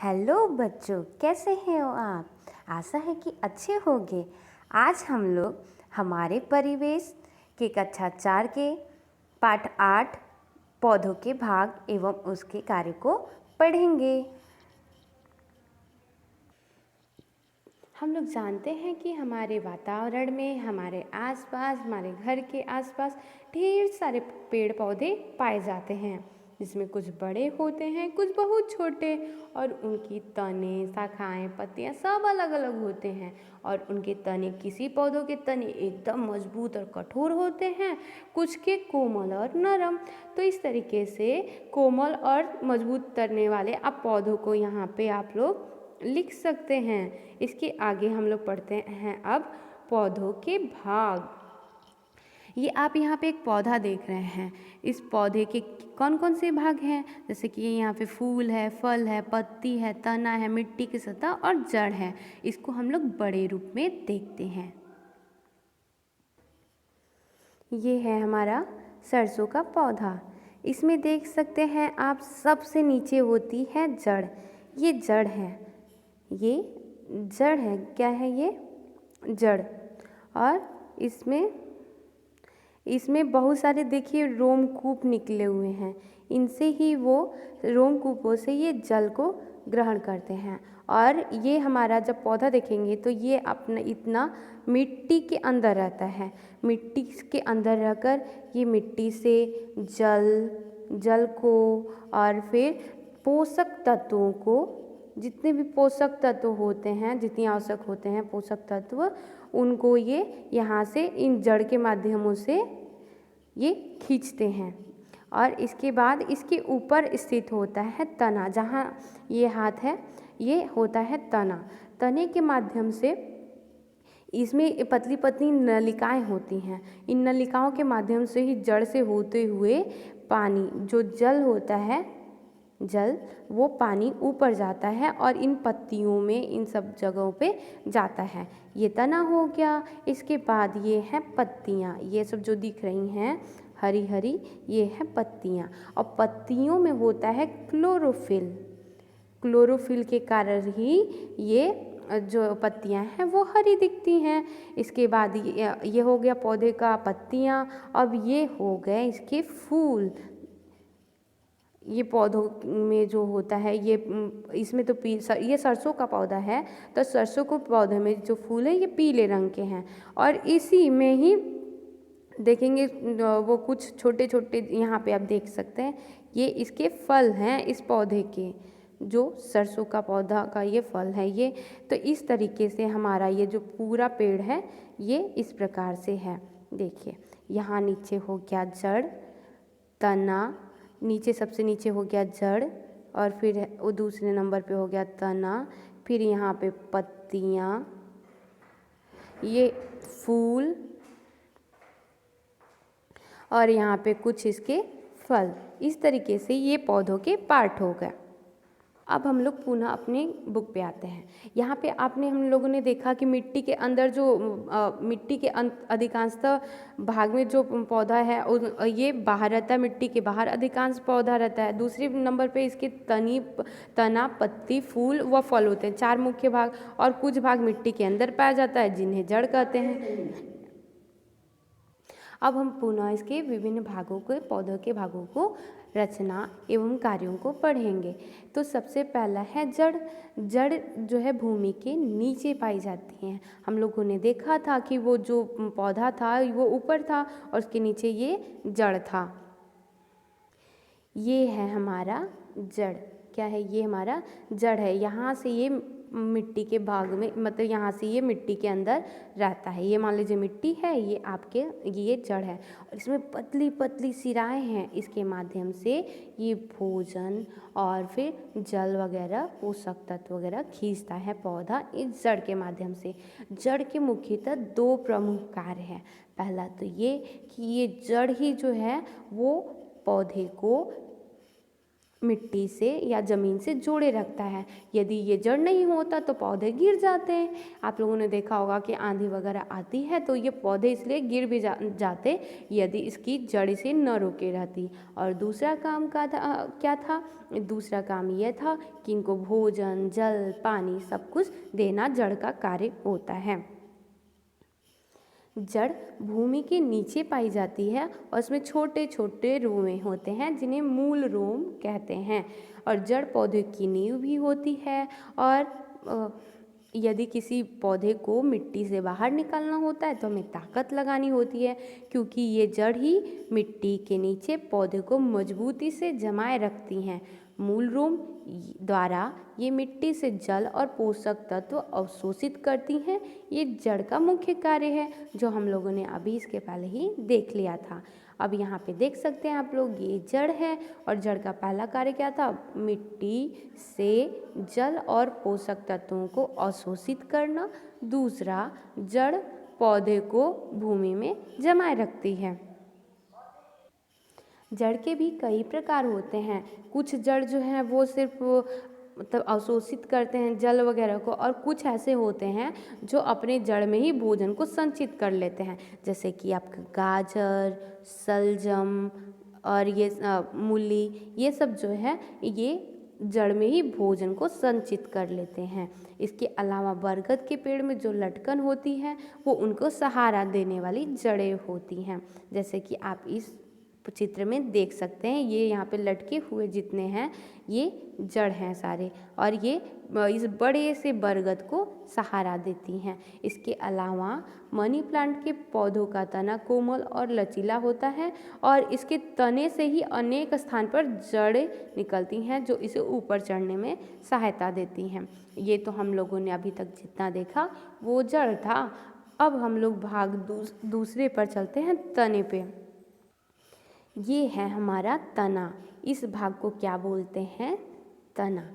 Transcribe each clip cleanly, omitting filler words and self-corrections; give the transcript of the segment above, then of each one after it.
Hello बच्चों, कैसे हैं हो आप। आशा है कि अच्छे होंगे। आज हम लोग हमारे परिवेश के कक्षा 4 के पाठ 8 पौधों के भाग एवं उसके कार्य को पढ़ेंगे। हम लोग जानते हैं कि हमारे वातावरण में, हमारे आसपास, हमारे घर के आसपास ढेर सारे पेड़ पौधे पाए जाते हैं, जिसमें कुछ बड़े होते हैं, कुछ बहुत छोटे, और उनकी तने, शाखाएं, पत्तियां सब अलग अलग होते हैं। और उनके तने, किसी पौधों के तने एकदम मजबूत और कठोर होते हैं, कुछ के कोमल और नरम। तो इस तरीके से कोमल और मजबूत तने वाले आप पौधों को यहाँ पे आप लोग लिख सकते हैं। इसके आगे हम लोग पढ़ते हैं अब पौधों के भाग। ये आप यहाँ पे एक पौधा देख रहे हैं। इस पौधे के कौन कौन से भाग हैं, जैसे कि यहाँ पे फूल है, फल है, पत्ती है, तना है, मिट्टी की सतह और जड़ है। इसको हम लोग बड़े रूप में देखते हैं। ये है हमारा सरसों का पौधा। इसमें देख सकते हैं आप, सबसे नीचे होती है जड़। ये जड़ है, ये जड़ है। क्या है ये? जड़। और इसमें बहुत सारे देखिए रोमकूप निकले हुए हैं। इनसे ही वो रोमकूपों से ये जल को ग्रहण करते हैं। और ये हमारा जब पौधा देखेंगे तो ये अपना इतना मिट्टी के अंदर रहता है। मिट्टी के अंदर रहकर ये मिट्टी से जल को और फिर पोषक तत्वों को, जितने भी पोषक तत्व होते हैं, जितनी आवश्यक होते हैं पोषक तत्व, उनको ये यहाँ से इन जड़ के माध्यमों से ये खींचते हैं। और इसके बाद इसके ऊपर स्थित होता है तना। जहाँ ये हाथ है, ये होता है तना। तने के माध्यम से इसमें पतली पतली नलिकाएं होती हैं। इन नलिकाओं के माध्यम से ही जड़ से होते हुए पानी, जो जल होता है, जल, वो पानी ऊपर जाता है और इन पत्तियों में, इन सब जगहों पे जाता है। ये तना हो गया। इसके बाद ये हैं पत्तियाँ। ये सब जो दिख रही हैं हरी हरी, ये हैं पत्तियाँ। और पत्तियों में होता है क्लोरोफिल। क्लोरोफिल के कारण ही ये जो पत्तियाँ हैं वो हरी दिखती हैं। इसके बाद ये हो गया पौधे का पत्तियाँ। अब ये हो गए इसके फूल। ये पौधों में जो होता है, ये इसमें तो ये सरसों का पौधा है, तो सरसों के पौधे में जो फूल है ये पीले रंग के हैं। और इसी में ही देखेंगे वो कुछ छोटे छोटे, यहाँ पे आप देख सकते हैं, ये इसके फल हैं, इस पौधे के, जो सरसों का पौधा का ये फल है ये। तो इस तरीके से हमारा ये जो पूरा पेड़ है ये इस प्रकार से है। देखिए, यहाँ नीचे हो गया जड़, तना, नीचे सबसे नीचे हो गया जड़, और फिर वो दूसरे नंबर पे हो गया तना, फिर यहाँ पे पत्तियाँ, ये फूल, और यहाँ पे कुछ इसके फल। इस तरीके से ये पौधों के पार्ट हो गए। अब हम लोग पुनः अपनी बुक पे आते हैं। यहाँ पे हम लोगों ने देखा कि मिट्टी के अंदर जो मिट्टी के अधिकांशतः भाग में जो पौधा है ये बाहर रहता है, मिट्टी के बाहर अधिकांश पौधा रहता है। दूसरे नंबर पे इसके तना, पत्ती, फूल व फल होते हैं, 4 मुख्य भाग। और कुछ भाग मिट्टी के अंदर पाया जाता है, जिन्हें जड़ कहते हैं। अब हम पुनः इसके विभिन्न भागों के, पौधों के भागों को, रचना एवं कार्यों को पढ़ेंगे। तो सबसे पहला है जड़। जड़ जो है भूमि के नीचे पाई जाती हैं। हम लोगों ने देखा था कि वो जो पौधा था वो ऊपर था और उसके नीचे ये जड़ था। ये है हमारा जड़। क्या है? ये हमारा जड़ है। यहाँ से ये मिट्टी के भाग में, मतलब यहाँ से ये मिट्टी के अंदर रहता है। ये मान लीजिए मिट्टी है, ये आपके ये जड़ है, और इसमें पतली पतली सिराएं हैं। इसके माध्यम से ये भोजन और फिर जल वगैरह, पोषक तत्व वगैरह खींचता है पौधा इस जड़ के माध्यम से। जड़ के मुख्यतः 2 प्रमुख कार्य हैं। पहला तो ये कि ये जड़ ही जो है वो पौधे को मिट्टी से या ज़मीन से जोड़े रखता है। यदि ये जड़ नहीं होता तो पौधे गिर जाते हैं। आप लोगों ने देखा होगा कि आंधी वगैरह आती है तो ये पौधे इसलिए गिर भी जाते यदि इसकी जड़ इसे न रोके रहती। और दूसरा काम क्या था? दूसरा काम यह था कि इनको भोजन, जल, पानी सब कुछ देना जड़ का कार्य होता है। जड़ भूमि के नीचे पाई जाती है और इसमें छोटे छोटे रोंवे होते हैं जिन्हें मूल रोम कहते हैं। और जड़ पौधे की नींव भी होती है। और यदि किसी पौधे को मिट्टी से बाहर निकालना होता है तो हमें ताकत लगानी होती है, क्योंकि ये जड़ ही मिट्टी के नीचे पौधे को मजबूती से जमाए रखती हैं। मूल रोम द्वारा ये मिट्टी से जल और पोषक तत्व अवशोषित करती हैं। ये जड़ का मुख्य कार्य है जो हम लोगों ने अभी इसके पहले ही देख लिया था। अब यहाँ पे देख सकते हैं आप लोग, ये जड़ है और जड़ का पहला कार्य क्या था? मिट्टी से जल और पोषक तत्वों को अवशोषित करना। दूसरा, जड़ पौधे को भूमि में जमाए रखती है। जड़ के भी कई प्रकार होते हैं। कुछ जड़ जो हैं वो सिर्फ मतलब अवशोषित करते हैं जल वगैरह को, और कुछ ऐसे होते हैं जो अपने जड़ में ही भोजन को संचित कर लेते हैं, जैसे कि आपका गाजर, शलजम और ये मूली, ये सब जो है ये जड़ में ही भोजन को संचित कर लेते हैं। इसके अलावा बरगद के पेड़ में जो लटकन होती है वो उनको सहारा देने वाली जड़ें होती हैं, जैसे कि आप इस चित्र में देख सकते हैं। ये यहाँ पे लटके हुए जितने हैं ये जड़ हैं सारे, और ये इस बड़े से बरगद को सहारा देती हैं। इसके अलावा मनी प्लांट के पौधों का तना कोमल और लचीला होता है और इसके तने से ही अनेक स्थान पर जड़ें निकलती हैं जो इसे ऊपर चढ़ने में सहायता देती हैं। ये तो हम लोगों ने अभी तक जितना देखा वो जड़ था। अब हम लोग भाग दूसरे पर चलते हैं, तने पे। ये है हमारा तना। इस भाग को क्या बोलते हैं? तना।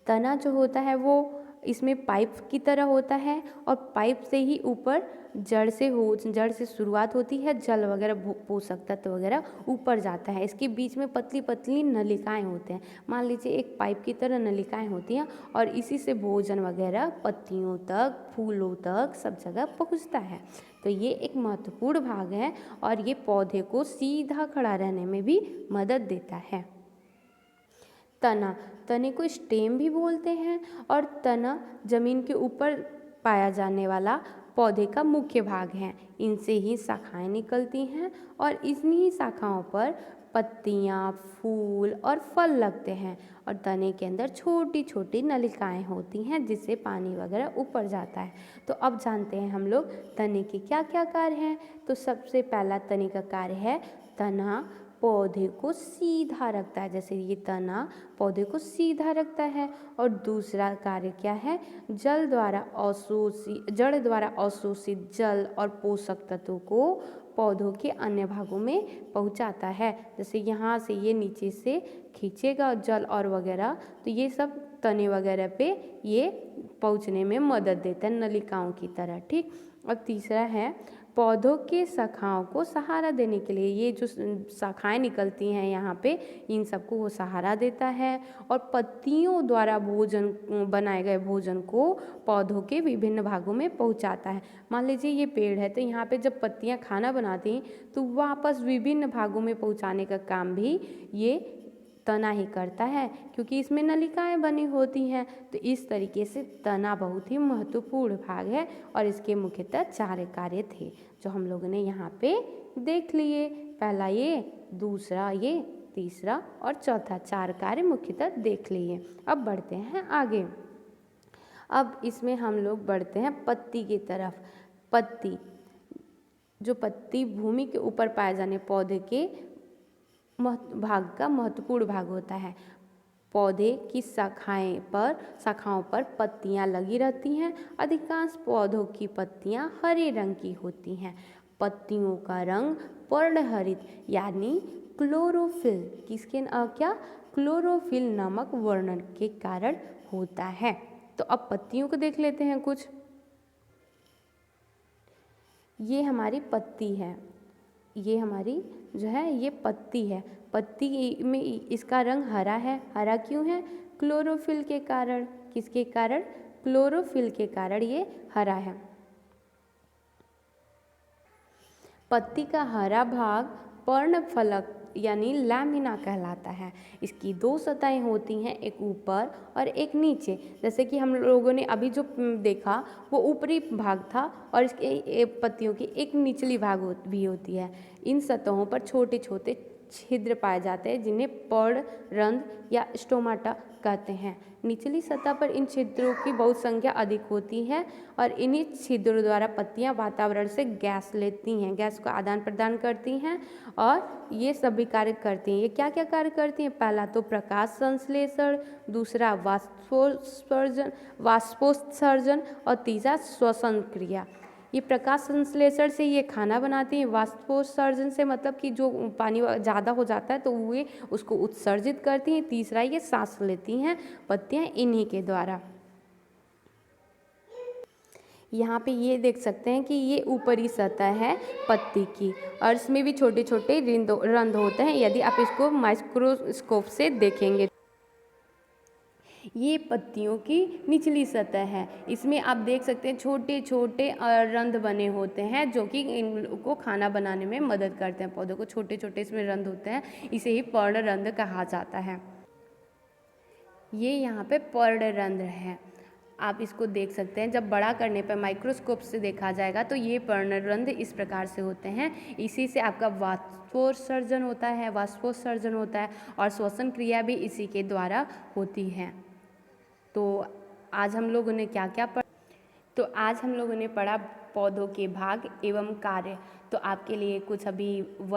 तना जो होता है वो इसमें पाइप की तरह होता है और पाइप से ही ऊपर जड़ से शुरुआत होती है, जल वगैरह पोषक तत्व वगैरह ऊपर जाता है। इसके बीच में पतली पतली नलिकाएं होते हैं। मान लीजिए एक पाइप की तरह नलिकाएं होती हैं और इसी से भोजन वगैरह पत्तियों तक, फूलों तक सब जगह पहुंचता है। तो ये एक महत्वपूर्ण भाग है और ये पौधे को सीधा खड़ा रहने में भी मदद देता है। तने को स्टेम भी बोलते हैं और तना जमीन के ऊपर पाया जाने वाला पौधे का मुख्य भाग है। इनसे ही शाखाएं निकलती हैं और इन्हीं शाखाओं पर पत्तियां, फूल और फल लगते हैं। और तने के अंदर छोटी छोटी नलिकाएं होती हैं जिससे पानी वगैरह ऊपर जाता है। तो अब जानते हैं हम लोग तने के क्या क्या कार्य हैं। तो सबसे पहला तने का कार्य है, तना पौधे को सीधा रखता है। जैसे ये तना पौधे को सीधा रखता है। और दूसरा कार्य क्या है? जड़ द्वारा अवशोषित जल और पोषक तत्वों को पौधों के अन्य भागों में पहुंचाता है। जैसे यहाँ से ये नीचे से खींचेगा जल और वगैरह, तो ये सब तने वगैरह पे ये पहुंचने में मदद देता है नलिकाओं की तरह। ठीक। और तीसरा है, पौधों के शाखाओं को सहारा देने के लिए ये जो शाखाएं निकलती हैं यहाँ पे, इन सबको वो सहारा देता है। और पत्तियों द्वारा बनाए गए भोजन को पौधों के विभिन्न भागों में पहुँचाता है। मान लीजिए ये पेड़ है तो यहाँ पे जब पत्तियाँ खाना बनाती हैं तो वापस विभिन्न भागों में पहुँचाने का काम भी ये तना ही करता है, क्योंकि इसमें नलिकाएं बनी होती हैं। तो इस तरीके से तना बहुत ही महत्वपूर्ण भाग है और इसके मुख्यतः 4 कार्य थे जो हम लोगों ने यहाँ पे देख लिए। पहला ये, दूसरा ये, तीसरा और चौथा, 4 कार्य मुख्यतः देख लिए। अब बढ़ते हैं आगे। अब इसमें हम लोग बढ़ते हैं पत्ती की तरफ। पत्ती भूमि के ऊपर पाए जाने पौधे के भाग का महत्वपूर्ण भाग होता है। पौधे की शाखाओं पर पत्तियां लगी रहती हैं। अधिकांश पौधों की पत्तियां हरे रंग की होती हैं। पत्तियों का रंग पर्णहरित यानी क्लोरोफिल क्लोरोफिल नामक वर्णन के कारण होता है। तो अब पत्तियों को देख लेते हैं कुछ। ये हमारी पत्ती है, ये हमारी जो है ये पत्ती है। पत्ती में इसका रंग हरा है। हरा क्यों है? क्लोरोफिल के कारण। किसके कारण? क्लोरोफिल के कारण ये हरा है। पत्ती का हरा भाग पर्णफलक यानी लैमिना कहलाता है। इसकी दो सतहें होती हैं, एक ऊपर और एक नीचे। जैसे कि हम लोगों ने अभी जो देखा वो ऊपरी भाग था, और इसके पत्तियों की एक निचली भाग भी होती है। इन सतहों पर छोटे छोटे छिद्र पाए जाते हैं जिन्हें पर्णरंध्र या स्टोमाटा कहते हैं। निचली सतह पर इन छिद्रों की बहुत संख्या अधिक होती है, और इन्हीं छिद्रों द्वारा पत्तियां वातावरण से गैस लेती हैं, गैस का आदान प्रदान करती हैं, और ये सभी कार्य करती हैं। ये क्या क्या कार्य करती हैं? पहला तो प्रकाश संश्लेषण, दूसरा वाष्पोत्सर्जन और तीसरा श्वसन क्रिया। ये प्रकाश संश्लेषण से ये खाना बनाती हैं। वाष्पोत्सर्जन से मतलब कि जो पानी ज़्यादा हो जाता है तो वे उसको उत्सर्जित करती हैं। तीसरा ये सांस लेती हैं पत्तियां इन्हीं के द्वारा। यहाँ पे ये देख सकते हैं कि ये ऊपरी सतह है पत्ती की, और इसमें भी छोटे छोटे रंध्र होते हैं यदि आप इसको माइक्रोस्कोप से देखेंगे। ये पत्तियों की निचली सतह है। इसमें आप देख सकते हैं छोटे छोटे रंध्र बने होते हैं जो कि इनको खाना बनाने में मदद करते हैं। पौधों को छोटे छोटे इसमें रंध्र होते हैं, इसे ही पर्णरंध्र कहा जाता है। ये यहाँ पे पर्णरंध्र है, आप इसको देख सकते हैं। जब बड़ा करने पर माइक्रोस्कोप से देखा जाएगा तो ये पर्णरंध्र इस प्रकार से होते हैं। इसी से आपका वाष्पोत्सर्जन होता है, और श्वसन क्रिया भी इसी के द्वारा होती है। तो आज हम लोगों ने क्या क्या पढ़ा? तो आज हम लोगों ने पढ़ा पौधों के भाग एवं कार्य। तो आपके लिए कुछ अभी